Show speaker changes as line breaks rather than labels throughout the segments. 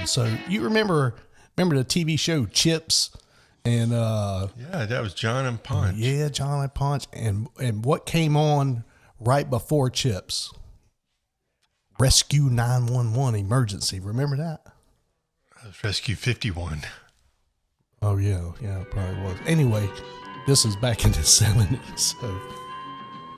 on. So you remember the TV show Chips? And
yeah, that was John and Punch.
Yeah, John and Punch. And what came on right before Chips? Rescue 911 Emergency. Remember that?
That was Rescue 51.
Oh yeah, it probably was. Anyway, this is back in the 70s. So,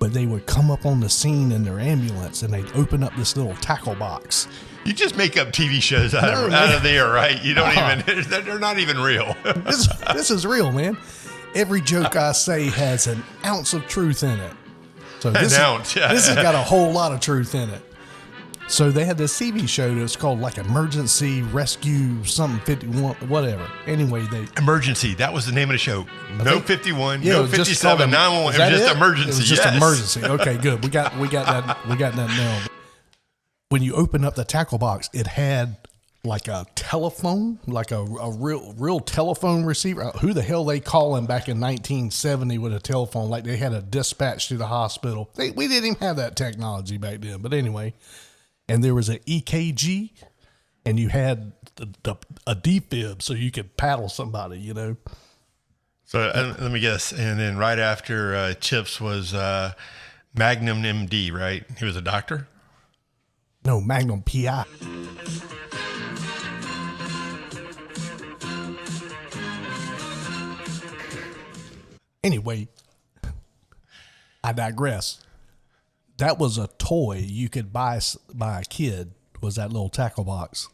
but they would come up on the scene in their ambulance and they'd open up this little tackle box.
You just make up TV shows out of the air, right? You don't even, they're not even real.
This is real, man. Every joke I say has an ounce of truth in it. So this has got a whole lot of truth in it. So they had this TV show that's called like Emergency Rescue something 51, whatever. Anyway,
Emergency. That was the name of the show. No 51, no 57, 911. It was just Emergency.
It was just Emergency. Okay, good. We got that now. When you open up the tackle box, it had like a telephone, like a real telephone receiver. Who the hell they calling back in 1970 with a telephone? Like they had a dispatch to the hospital. We didn't even have that technology back then. But anyway, and there was an EKG, and you had a defib so you could paddle somebody, you know.
So let me guess. And then right after Chips was Magnum MD, right? He was a doctor?
No, Magnum PI. Anyway, I digress. That was a toy you could buy a kid, was that little tackle box.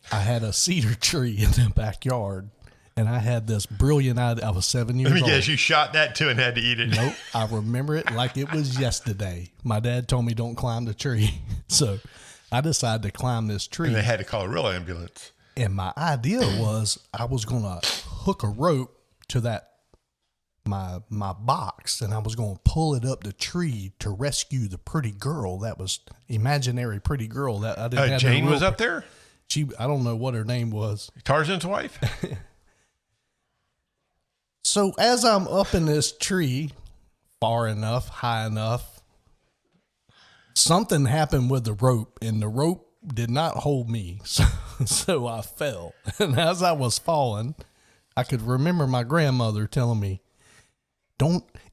I had a cedar tree in the backyard, and I had this brilliant idea. I was 7 years old.
Let me guess, you shot that too and had to eat it.
Nope. I remember it like it was yesterday. My dad told me don't climb the tree. So I decided to climb this tree.
And they had to call a real ambulance.
And my idea was I was going to hook a rope to that my box, and I was going to pull it up the tree to rescue the pretty girl. That was imaginary pretty girl that I didn't have.
Jane was up there?
I don't know what her name was.
Tarzan's wife?
So as I'm up in this tree, far enough, high enough, something happened with the rope, and the rope did not hold me. So I fell. And as I was falling, I could remember my grandmother telling me,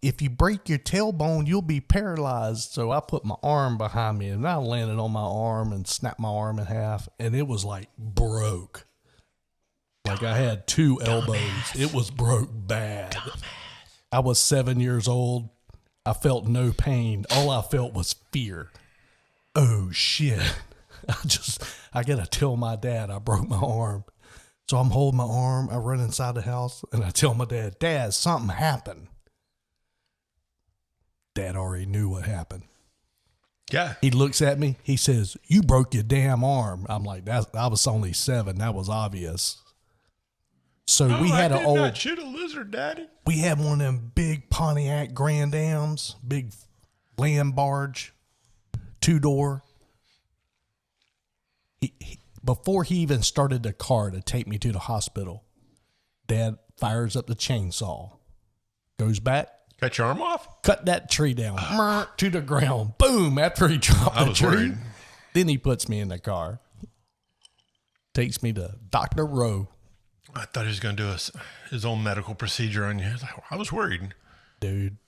if you break your tailbone, you'll be paralyzed. So I put my arm behind me, and I landed on my arm and snapped my arm in half, and it was like broke. Like I had two elbows. It was broke bad. I was 7 years old. I felt no pain. All I felt was fear. Oh shit. I gotta tell my dad I broke my arm. So I'm holding my arm. I run inside the house and I tell my Dad, something happened. Dad already knew what happened.
Yeah.
He looks at me. He says, "You broke your damn arm." I'm like, I was only 7. That was obvious. So we had
an old shoot a lizard, Daddy.
We had one of them big Pontiac Grand Ams, big land barge, 2-door. Before he even started the car to take me to the hospital, Dad fires up the chainsaw, goes back.
Cut your arm off?
Cut that tree down to the ground. Boom, after he dropped the tree. Worried. Then he puts me in the car, takes me to Dr. Rowe.
I thought he was going to do his own medical procedure on you. I was worried.
Dude,